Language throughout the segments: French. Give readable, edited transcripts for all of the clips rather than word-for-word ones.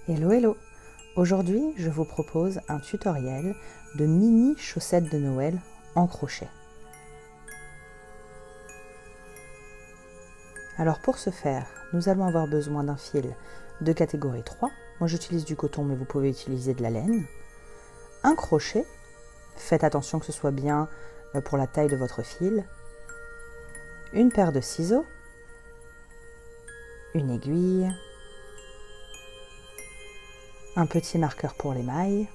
Hello hello! Aujourd'hui, je vous propose un tutoriel de mini chaussettes de Noël en crochet. Alors pour ce faire, nous allons avoir besoin d'un fil de catégorie 3. Moi j'utilise du coton mais vous pouvez utiliser de la laine. Un crochet, faites attention que ce soit bien pour la taille de votre fil. Une paire de ciseaux, une aiguille, un petit marqueur pour les mailles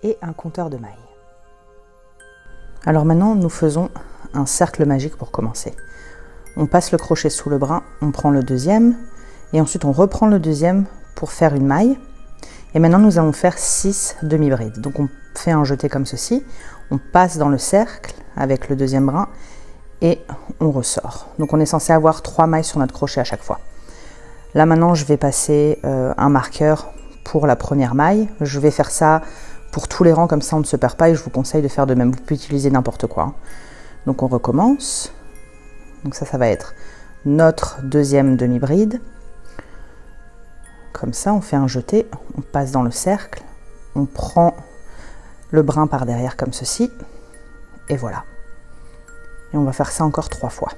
et un compteur de mailles. Alors maintenant, nous faisons un cercle magique pour commencer. On passe le crochet sous le brin, on prend le deuxième et ensuite on reprend le deuxième pour faire une maille. Et maintenant, nous allons faire 6 demi-brides. Donc on fait un jeté comme ceci, on passe dans le cercle avec le deuxième brin et on ressort. Donc on est censé avoir 3 mailles sur notre crochet à chaque fois. Là maintenant je vais passer un marqueur pour la première maille. Je vais faire ça pour tous les rangs, comme ça on ne se perd pas et je vous conseille de faire de même. Vous pouvez utiliser n'importe quoi. Donc on recommence. Donc ça va être notre deuxième demi-bride. Comme ça on fait un jeté, on passe dans le cercle, on prend le brin par derrière comme ceci et voilà. Et on va faire ça encore 3 fois.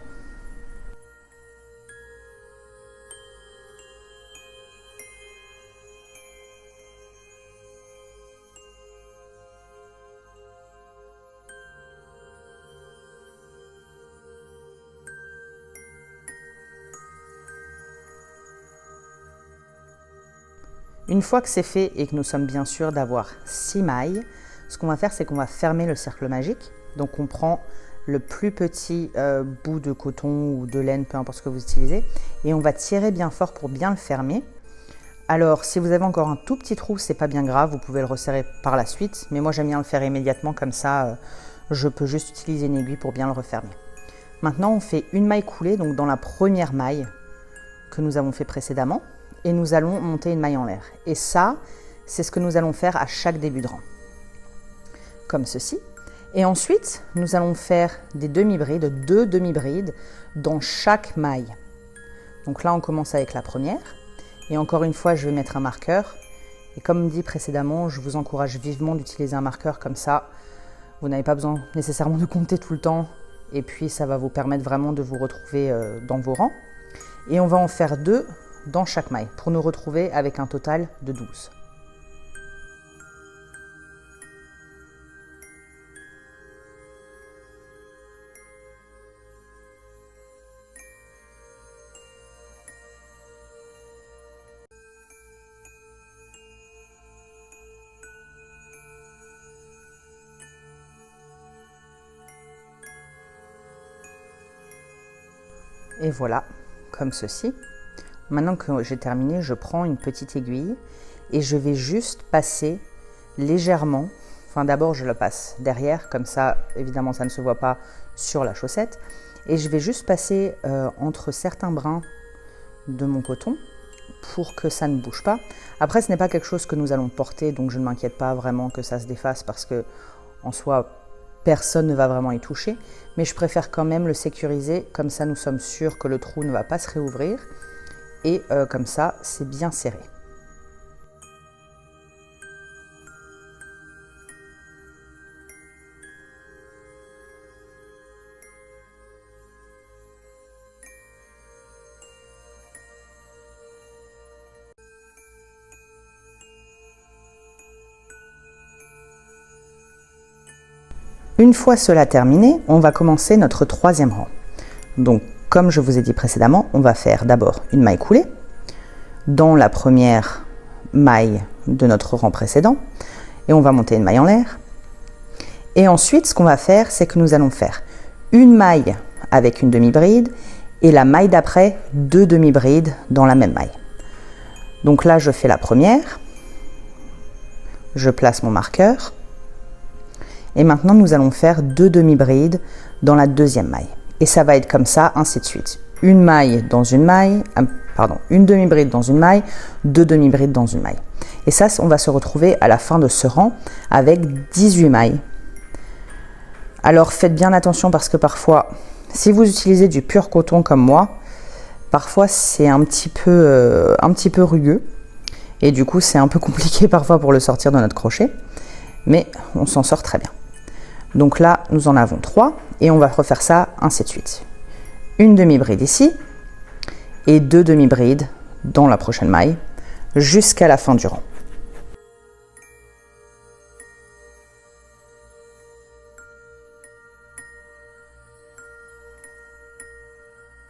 Une fois que c'est fait et que nous sommes bien sûrs d'avoir 6 mailles, ce qu'on va faire, c'est qu'on va fermer le cercle magique. Donc on prend le plus petit bout de coton ou de laine, peu importe ce que vous utilisez, et on va tirer bien fort pour bien le fermer. Alors si vous avez encore un tout petit trou, c'est pas bien grave, vous pouvez le resserrer par la suite, mais moi j'aime bien le faire immédiatement, comme ça je peux juste utiliser une aiguille pour bien le refermer. Maintenant on fait une maille coulée, donc dans la première maille que nous avons fait précédemment, et nous allons monter une maille en l'air. Et ça, c'est ce que nous allons faire à chaque début de rang. Comme ceci. Et ensuite, nous allons faire des demi-brides, 2 demi-brides dans chaque maille. Donc là, on commence avec la première. Et encore une fois, je vais mettre un marqueur. Et comme dit précédemment, je vous encourage vivement d'utiliser un marqueur comme ça. Vous n'avez pas besoin nécessairement de compter tout le temps. Et puis, ça va vous permettre vraiment de vous retrouver dans vos rangs. Et on va en faire 2 dans chaque maille pour nous retrouver avec un total de 12. Et voilà, comme ceci. Maintenant que j'ai terminé, je prends une petite aiguille et je vais juste passer légèrement. Enfin, d'abord, je le passe derrière, comme ça, évidemment, ça ne se voit pas sur la chaussette. Et je vais juste passer entre certains brins de mon coton pour que ça ne bouge pas. Après, ce n'est pas quelque chose que nous allons porter, donc je ne m'inquiète pas vraiment que ça se défasse parce que, en soi, personne ne va vraiment y toucher. Mais je préfère quand même le sécuriser, comme ça, nous sommes sûrs que le trou ne va pas se réouvrir. Et comme ça, c'est bien serré. Une fois cela terminé, on va commencer notre 3e rang. Donc, comme je vous ai dit précédemment, on va faire d'abord une maille coulée dans la première maille de notre rang précédent et on va monter une maille en l'air. Et ensuite, ce qu'on va faire, c'est que nous allons faire une maille avec une demi-bride et la maille d'après, 2 demi-brides dans la même maille. Donc là, je fais la première, je place mon marqueur et maintenant, nous allons faire 2 demi-brides dans la deuxième maille. Et ça va être comme ça, ainsi de suite. Une maille dans une maille, une demi-bride dans une maille, 2 demi-brides dans une maille. Et ça, on va se retrouver à la fin de ce rang avec 18 mailles. Alors faites bien attention parce que parfois, si vous utilisez du pur coton comme moi, parfois c'est un petit peu rugueux. Et du coup, c'est un peu compliqué parfois pour le sortir de notre crochet, mais on s'en sort très bien. Donc là, nous en avons 3 et on va refaire ça ainsi de suite. Une demi-bride ici et 2 demi-brides dans la prochaine maille jusqu'à la fin du rang.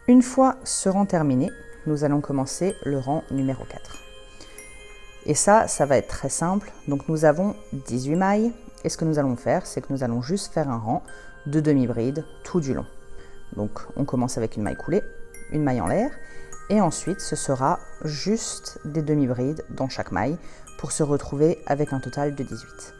Une fois ce rang terminé, nous allons commencer le rang numéro 4. Et ça va être très simple. Donc nous avons 18 mailles. Et ce que nous allons faire, c'est que nous allons juste faire un rang de demi-bride tout du long. Donc on commence avec une maille coulée, une maille en l'air. Et ensuite, ce sera juste des demi-brides dans chaque maille pour se retrouver avec un total de 18.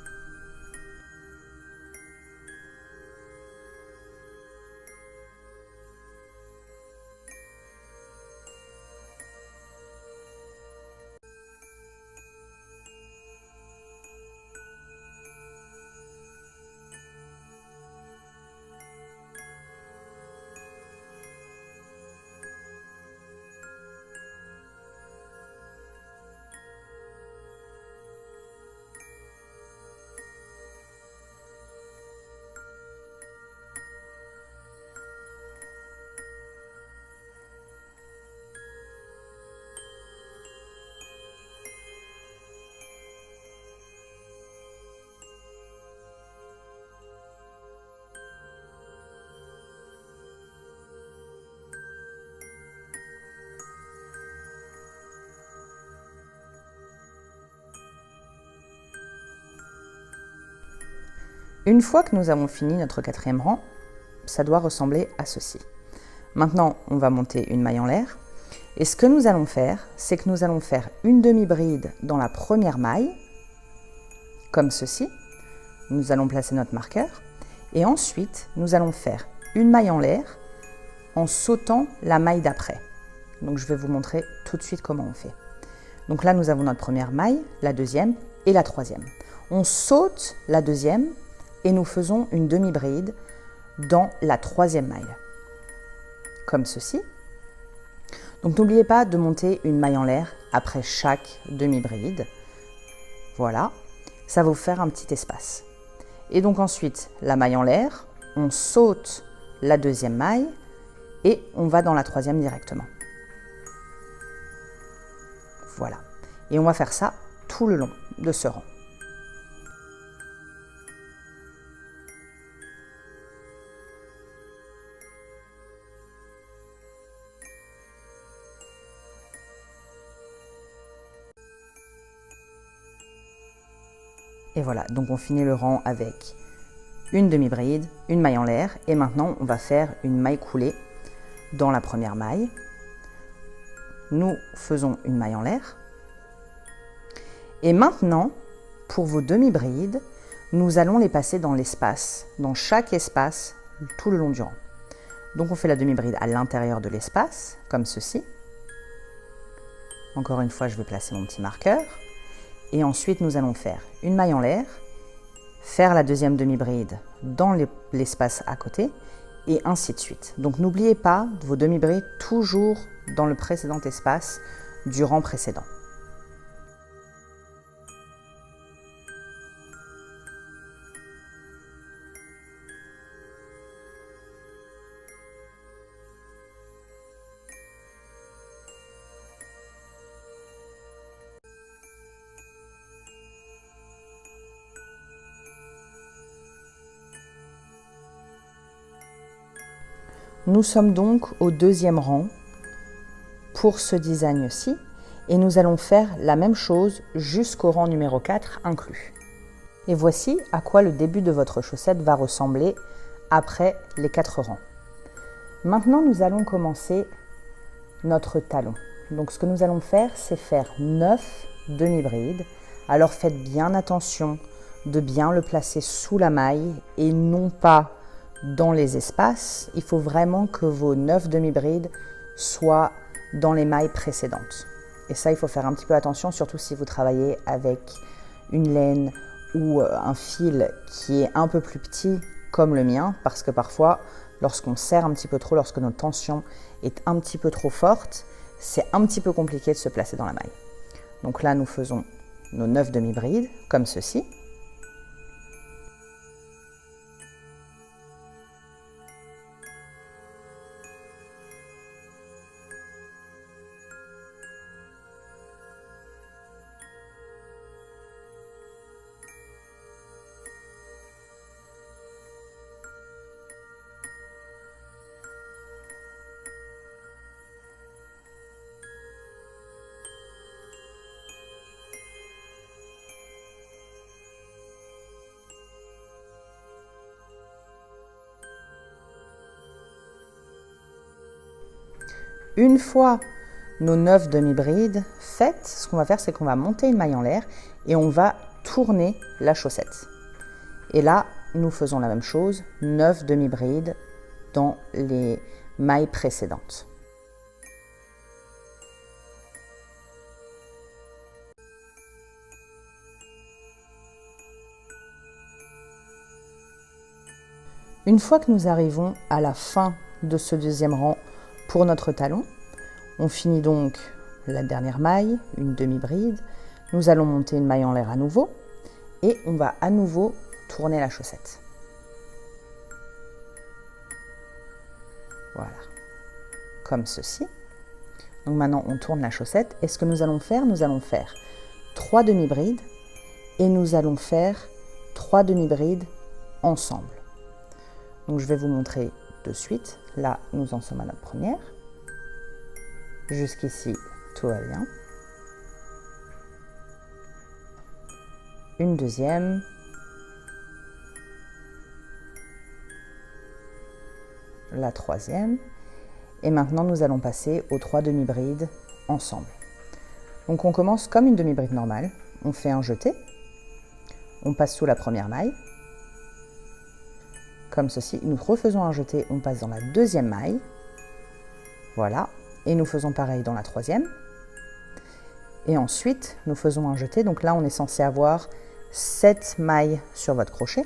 Une fois que nous avons fini notre 4e rang, ça doit ressembler à ceci. Maintenant, on va monter une maille en l'air. Et ce que nous allons faire, c'est que nous allons faire une demi-bride dans la première maille, comme ceci. Nous allons placer notre marqueur. Et ensuite, nous allons faire une maille en l'air en sautant la maille d'après. Donc, je vais vous montrer tout de suite comment on fait. Donc là, nous avons notre première maille, la deuxième et la troisième. On saute la deuxième et nous faisons une demi-bride dans la troisième maille, comme ceci. Donc n'oubliez pas de monter une maille en l'air après chaque demi-bride. Voilà, ça va vous faire un petit espace. Et donc ensuite, la maille en l'air, on saute la deuxième maille et on va dans la troisième directement. Voilà, et on va faire ça tout le long de ce rang. Et voilà, donc on finit le rang avec une demi-bride, une maille en l'air. Et maintenant, on va faire une maille coulée dans la première maille. Nous faisons une maille en l'air. Et maintenant, pour vos demi-brides, nous allons les passer dans l'espace, dans chaque espace, tout le long du rang. Donc on fait la demi-bride à l'intérieur de l'espace, comme ceci. Encore une fois, je vais placer mon petit marqueur. Et ensuite, nous allons faire une maille en l'air, faire la deuxième demi-bride dans l'espace à côté, et ainsi de suite. Donc n'oubliez pas vos demi-brides toujours dans le précédent espace du rang précédent. Nous sommes donc au deuxième rang pour ce design-ci et nous allons faire la même chose jusqu'au rang numéro 4 inclus. Et voici à quoi le début de votre chaussette va ressembler après les 4 rangs. Maintenant, nous allons commencer notre talon. Donc ce que nous allons faire, c'est faire 9 demi-brides. Alors faites bien attention de bien le placer sous la maille et non pas dans les espaces. Il faut vraiment que vos 9 demi-brides soient dans les mailles précédentes. Et ça, il faut faire un petit peu attention, surtout si vous travaillez avec une laine ou un fil qui est un peu plus petit comme le mien, parce que parfois, lorsqu'on serre un petit peu trop, lorsque notre tension est un petit peu trop forte, c'est un petit peu compliqué de se placer dans la maille. Donc là, nous faisons nos 9 demi-brides, comme ceci. Une fois nos 9 demi-brides faites, ce qu'on va faire, c'est qu'on va monter une maille en l'air et on va tourner la chaussette. Et là, nous faisons la même chose, 9 demi-brides dans les mailles précédentes. Une fois que nous arrivons à la fin de ce deuxième rang pour notre talon, on finit donc la dernière maille, une demi-bride. Nous allons monter une maille en l'air à nouveau et on va à nouveau tourner la chaussette. Voilà, comme ceci. Donc maintenant on tourne la chaussette et ce que nous allons faire 3 demi-brides et nous allons faire 3 demi-brides ensemble. Donc je vais vous montrer de suite. Là, nous en sommes à notre première. Jusqu'ici, tout va bien. Une deuxième. La troisième. Et maintenant, nous allons passer aux 3 demi-brides ensemble. Donc on commence comme une demi-bride normale. On fait un jeté. On passe sous la première maille. Comme ceci, nous refaisons un jeté, on passe dans la deuxième maille, voilà, et nous faisons pareil dans la troisième, et ensuite nous faisons un jeté, donc là on est censé avoir 7 mailles sur votre crochet,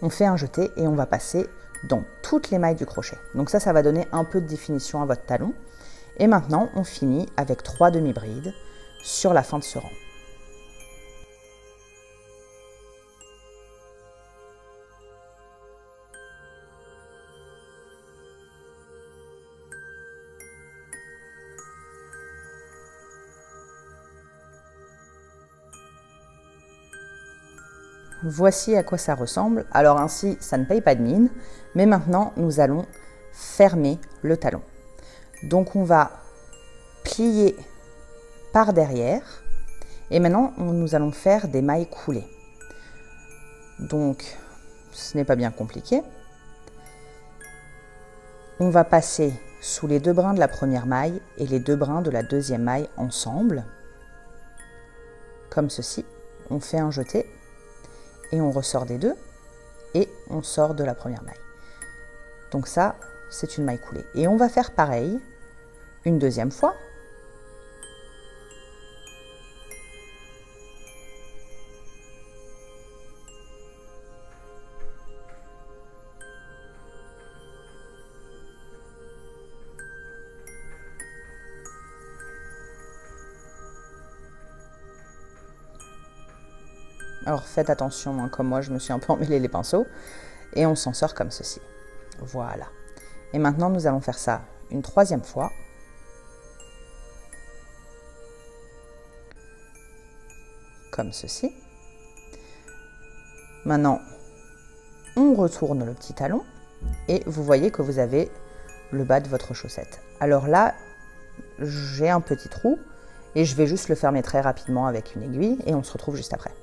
on fait un jeté et on va passer dans toutes les mailles du crochet, donc ça va donner un peu de définition à votre talon, et maintenant on finit avec 3 demi-brides sur la fin de ce rang. Voici à quoi ça ressemble. Alors ainsi, ça ne paye pas de mine, mais maintenant, nous allons fermer le talon. Donc on va plier par derrière et maintenant, nous allons faire des mailles coulées. Donc, ce n'est pas bien compliqué. On va passer sous les 2 brins de la première maille et les 2 brins de la deuxième maille ensemble, comme ceci. On fait un jeté. Et on ressort des 2 et on sort de la première maille. Donc ça, c'est une maille coulée. Et on va faire pareil une deuxième fois. Alors faites attention, hein, comme moi je me suis un peu emmêlé les pinceaux, et on s'en sort comme ceci. Voilà. Et maintenant nous allons faire ça une troisième fois. Comme ceci. Maintenant, on retourne le petit talon, et vous voyez que vous avez le bas de votre chaussette. Alors là, j'ai un petit trou, et je vais juste le fermer très rapidement avec une aiguille, et on se retrouve juste après.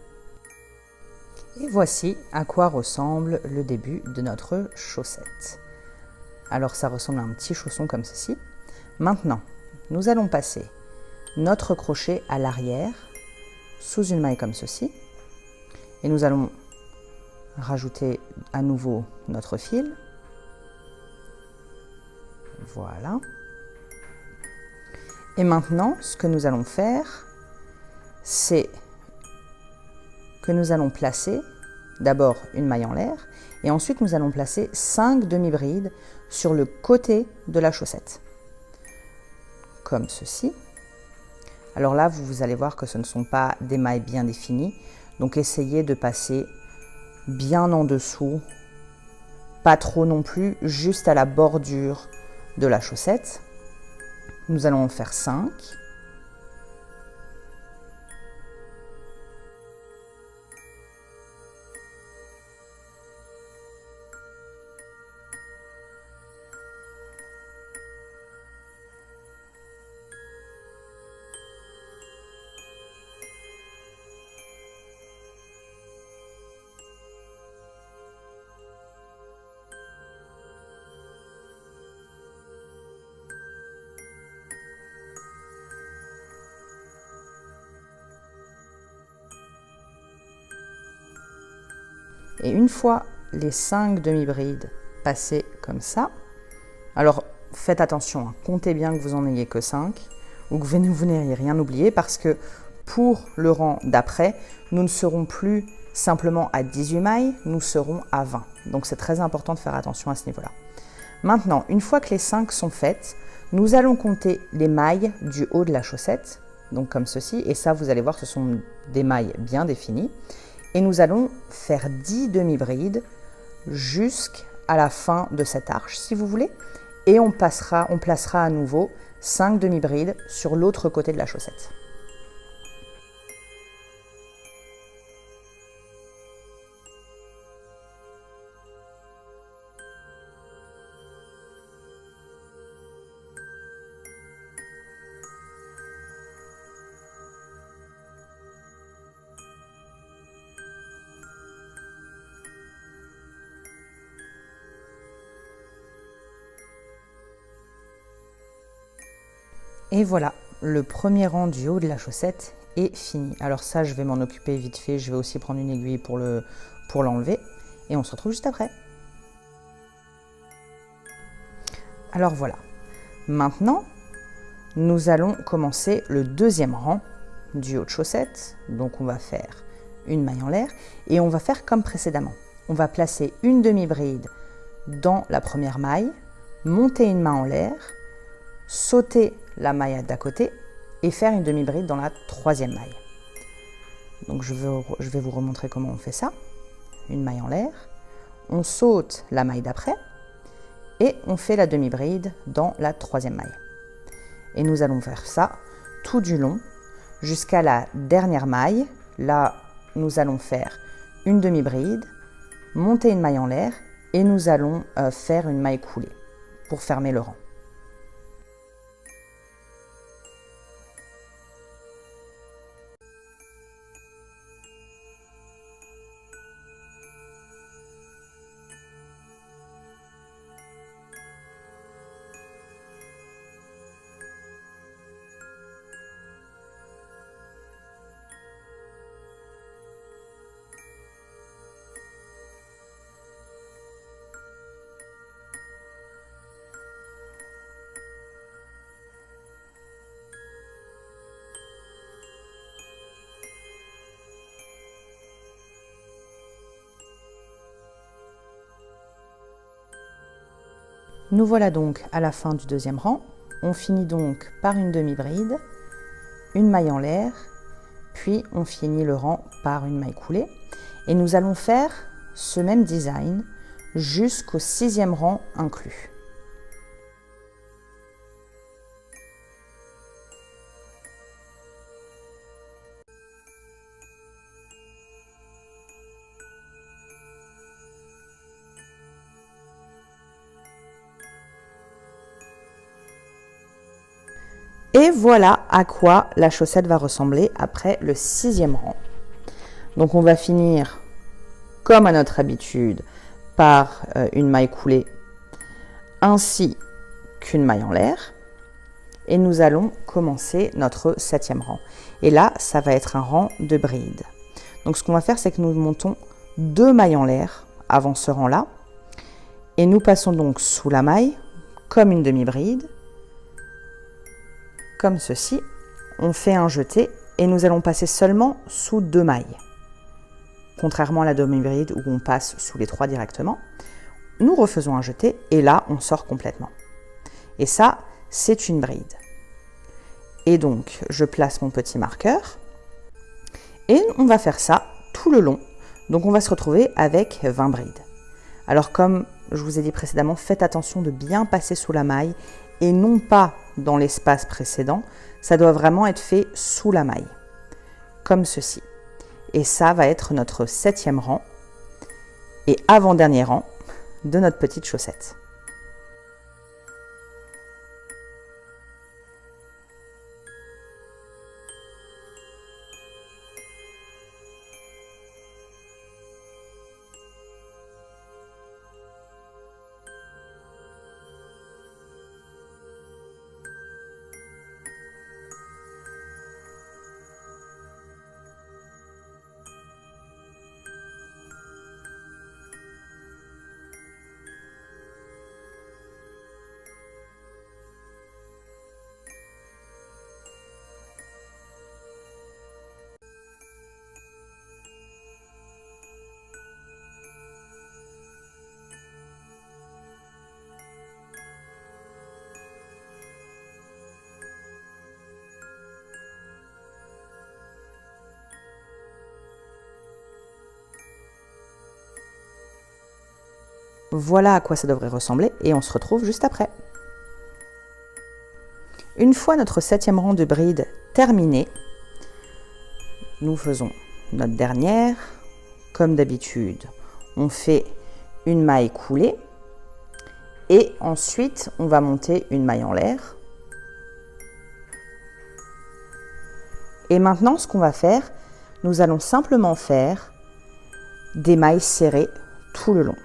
Et voici à quoi ressemble le début de notre chaussette. Alors ça ressemble à un petit chausson comme ceci. Maintenant, nous allons passer notre crochet à l'arrière sous une maille comme ceci. Et nous allons rajouter à nouveau notre fil. Voilà. Et maintenant, ce que nous allons faire, c'est que nous allons placer d'abord une maille en l'air et ensuite nous allons placer 5 demi-brides sur le côté de la chaussette. Comme ceci. Alors là, vous allez voir que ce ne sont pas des mailles bien définies. Donc essayez de passer bien en dessous, pas trop non plus, juste à la bordure de la chaussette. Nous allons en faire 5. Et une fois les 5 demi-brides passées comme ça, alors faites attention, hein, comptez bien que vous n'en ayez que 5 ou que vous n'ayez rien oublié parce que pour le rang d'après, nous ne serons plus simplement à 18 mailles, nous serons à 20. Donc c'est très important de faire attention à ce niveau-là. Maintenant, une fois que les 5 sont faites, nous allons compter les mailles du haut de la chaussette, donc comme ceci, et ça vous allez voir ce sont des mailles bien définies. Et nous allons faire 10 demi-brides jusqu'à la fin de cette arche, si vous voulez. Et on placera à nouveau 5 demi-brides sur l'autre côté de la chaussette. Et voilà, le premier rang du haut de la chaussette est fini. Alors ça, je vais m'en occuper vite fait. Je vais aussi prendre une aiguille pour l'enlever. Et on se retrouve juste après. Alors voilà. Maintenant, nous allons commencer le deuxième rang du haut de chaussette. Donc on va faire une maille en l'air. Et on va faire comme précédemment. On va placer une demi-bride dans la première maille, monter une main en l'air, sauter la maille d'à côté et faire une demi-bride dans la troisième maille. Donc je vais vous remontrer comment on fait ça. Une maille en l'air, on saute la maille d'après et on fait la demi-bride dans la troisième maille. Et nous allons faire ça tout du long jusqu'à la dernière maille. Là, nous allons faire une demi-bride, monter une maille en l'air et nous allons faire une maille coulée pour fermer le rang. Nous voilà donc à la fin du deuxième rang. On finit donc par une demi-bride, une maille en l'air, puis on finit le rang par une maille coulée. Et nous allons faire ce même design jusqu'au sixième rang inclus. Et voilà à quoi la chaussette va ressembler après le sixième rang. Donc on va finir, comme à notre habitude, par une maille coulée ainsi qu'une maille en l'air. Et nous allons commencer notre septième rang. Et là, ça va être un rang de bride. Donc ce qu'on va faire, c'est que nous montons 2 mailles en l'air avant ce rang-là. Et nous passons donc sous la maille, comme une demi-bride. Comme ceci, on fait un jeté et nous allons passer seulement sous 2 mailles. Contrairement à la demi-bride où on passe sous les 3 directement, nous refaisons un jeté et là on sort complètement. Et ça, c'est une bride. Et donc, je place mon petit marqueur. Et on va faire ça tout le long. Donc, on va se retrouver avec 20 brides. Alors, comme je vous ai dit précédemment, faites attention de bien passer sous la maille et non pas dans l'espace précédent. Ça doit vraiment être fait sous la maille, comme ceci. Et ça va être notre 7e rang et avant-dernier rang de notre petite chaussette. Voilà à quoi ça devrait ressembler et on se retrouve juste après. Une fois notre 7e rang de bride terminé, nous faisons notre dernière. Comme d'habitude, on fait une maille coulée et ensuite on va monter une maille en l'air. Et maintenant, ce qu'on va faire, nous allons simplement faire des mailles serrées tout le long.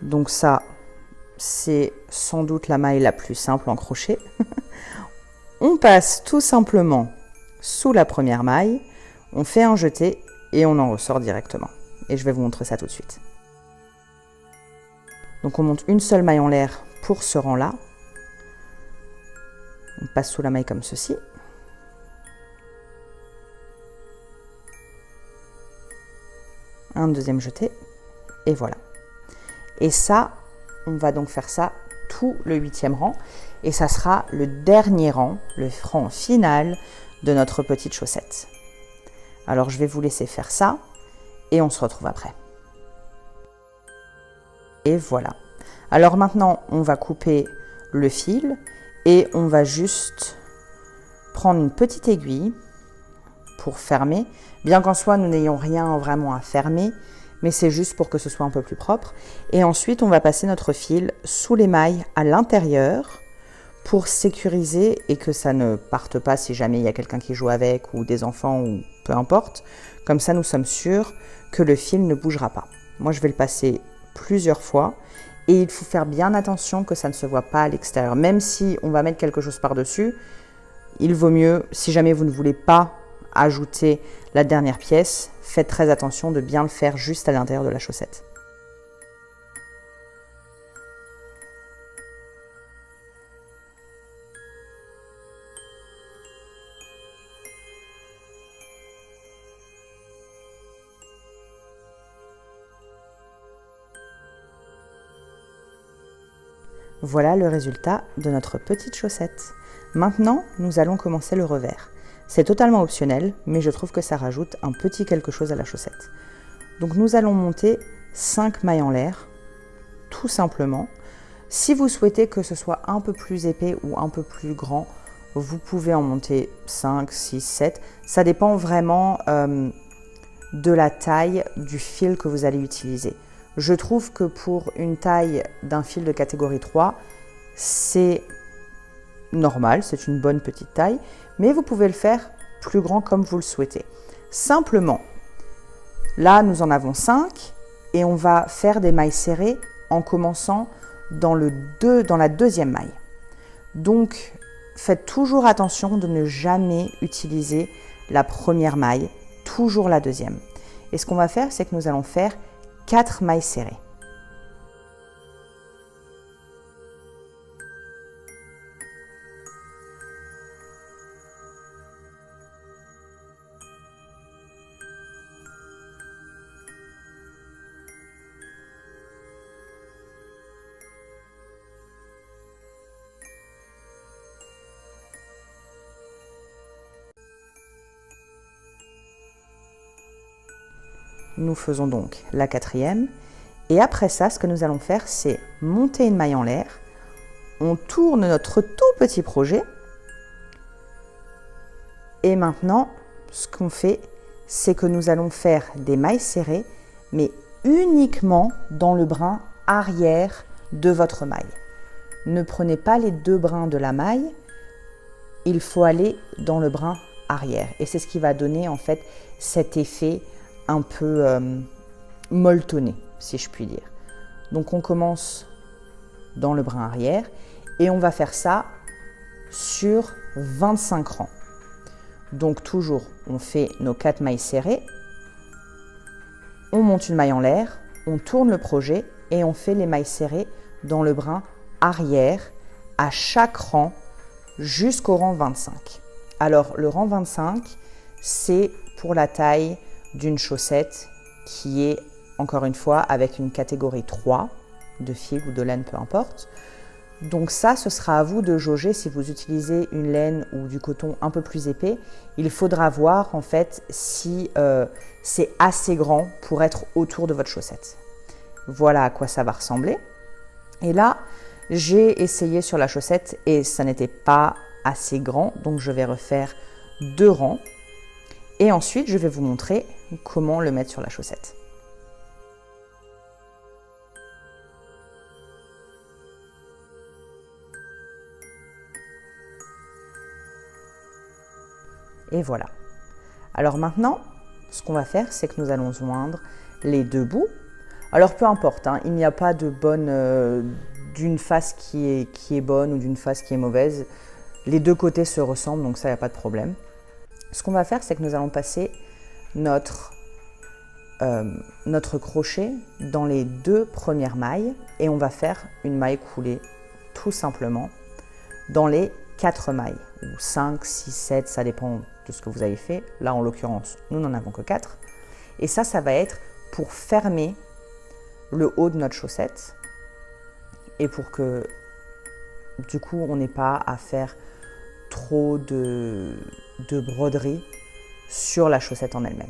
Donc ça, c'est sans doute la maille la plus simple en crochet. On passe tout simplement sous la première maille, on fait un jeté et on en ressort directement. Et je vais vous montrer ça tout de suite. Donc on monte une seule maille en l'air pour ce rang-là. On passe sous la maille comme ceci. Un deuxième jeté et voilà. Et ça, on va donc faire ça tout le 8e rang et ça sera le dernier rang, le rang final de notre petite chaussette. Alors je vais vous laisser faire ça et on se retrouve après. Et voilà. Alors maintenant, on va couper le fil et on va juste prendre une petite aiguille pour fermer, bien qu'en soi nous n'ayons rien vraiment à fermer, mais c'est juste pour que ce soit un peu plus propre. Et ensuite, on va passer notre fil sous les mailles à l'intérieur pour sécuriser et que ça ne parte pas si jamais il y a quelqu'un qui joue avec ou des enfants ou peu importe. Comme ça, nous sommes sûrs que le fil ne bougera pas. Moi, je vais le passer plusieurs fois et il faut faire bien attention que ça ne se voit pas à l'extérieur. Même si on va mettre quelque chose par-dessus, il vaut mieux, si jamais vous ne voulez pas ajouter la dernière pièce, faites très attention de bien le faire juste à l'intérieur de la chaussette. Voilà le résultat de notre petite chaussette. Maintenant, nous allons commencer le revers. C'est totalement optionnel, mais je trouve que ça rajoute un petit quelque chose à la chaussette. Donc nous allons monter 5 mailles en l'air, tout simplement. Si vous souhaitez que ce soit un peu plus épais ou un peu plus grand, vous pouvez en monter 5, 6, 7. Ça dépend vraiment de la taille du fil que vous allez utiliser. Je trouve que pour une taille d'un fil de catégorie 3, c'est normal, c'est une bonne petite taille, mais vous pouvez le faire plus grand comme vous le souhaitez. Simplement, là nous en avons 5 et on va faire des mailles serrées en commençant dans la 2e maille. Donc, faites toujours attention de ne jamais utiliser la première maille, toujours la 2e. Et ce qu'on va faire, c'est que nous allons faire 4 mailles serrées. Nous faisons donc la quatrième. Et après ça, ce que nous allons faire, c'est monter une maille en l'air. On tourne notre tout petit projet. Et maintenant, ce qu'on fait, c'est que nous allons faire des mailles serrées, mais uniquement dans le brin arrière de votre maille. Ne prenez pas les deux brins de la maille, il faut aller dans le brin arrière. Et c'est ce qui va donner en fait cet effet un peu molletonné, si je puis dire. Donc on commence dans le brin arrière et on va faire ça sur 25 rangs. Donc toujours, on fait nos 4 mailles serrées, on monte une maille en l'air, on tourne le projet et on fait les mailles serrées dans le brin arrière à chaque rang jusqu'au rang 25. Alors le rang 25, c'est pour la taille d'une chaussette qui est, encore une fois, avec une catégorie 3 de fil ou de laine, peu importe. Donc ça, ce sera à vous de jauger. Si vous utilisez une laine ou du coton un peu plus épais, il faudra voir en fait si c'est assez grand pour être autour de votre chaussette. Voilà à quoi ça va ressembler. Et là, j'ai essayé sur la chaussette et ça n'était pas assez grand, donc je vais refaire 2 rangs. Et ensuite, je vais vous montrer comment le mettre sur la chaussette. Et voilà. Alors maintenant, ce qu'on va faire, c'est que nous allons joindre les deux bouts. Alors peu importe, hein, il n'y a pas de bonne, d'une face qui est bonne ou d'une face qui est mauvaise. Les deux côtés se ressemblent, donc ça, il n'y a pas de problème. Ce qu'on va faire, c'est que nous allons passer notre crochet dans les 2 premières mailles et on va faire une maille coulée tout simplement dans les 4 mailles, ou 5, 6, 7, ça dépend de ce que vous avez fait. Là, en l'occurrence, nous n'en avons que 4. Et ça va être pour fermer le haut de notre chaussette et pour que, du coup, on n'ait pas à faire trop de broderie sur la chaussette en elle-même.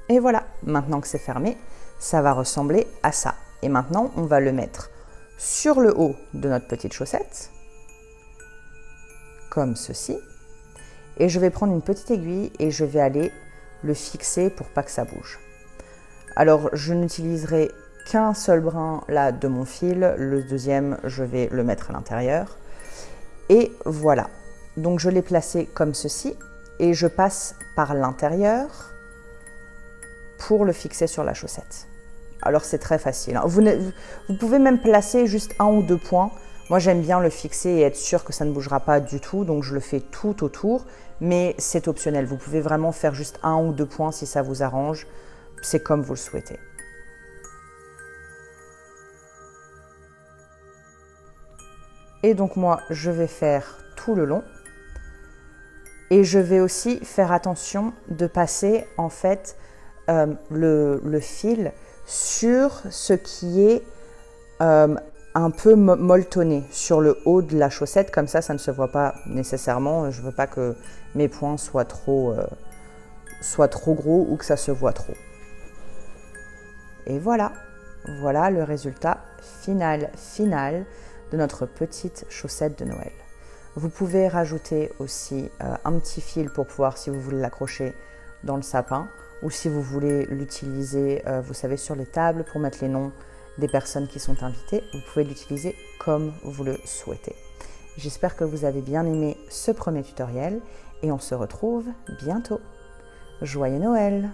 Et voilà, maintenant que c'est fermé, ça va ressembler à ça. Et maintenant, on va le mettre sur le haut de notre petite chaussette, comme ceci. Et je vais prendre une petite aiguille et je vais aller le fixer pour pas que ça bouge. Alors, je n'utiliserai qu'un seul brin là de mon fil. Le deuxième, je vais le mettre à l'intérieur. Et voilà. Donc, je l'ai placé comme ceci et je passe par l'intérieur pour le fixer sur la chaussette. Alors c'est très facile. Vous pouvez même placer juste 1 ou 2 points. Moi j'aime bien le fixer et être sûr que ça ne bougera pas du tout, donc je le fais tout autour, mais c'est optionnel. Vous pouvez vraiment faire juste 1 ou 2 points si ça vous arrange. C'est comme vous le souhaitez. Et donc moi je vais faire tout le long. Et je vais aussi faire attention de passer en fait le fil sur ce qui est un peu molletonné sur le haut de la chaussette, comme ça ne se voit pas nécessairement. Je ne veux pas que mes points soient trop gros ou que ça se voit trop. Et voilà, voilà le résultat final de notre petite chaussette de Noël. Vous pouvez rajouter aussi un petit fil pour pouvoir, si vous voulez l'accrocher dans le sapin, ou si vous voulez l'utiliser, vous savez, sur les tables pour mettre les noms des personnes qui sont invitées, vous pouvez l'utiliser comme vous le souhaitez. J'espère que vous avez bien aimé ce premier tutoriel et on se retrouve bientôt. Joyeux Noël!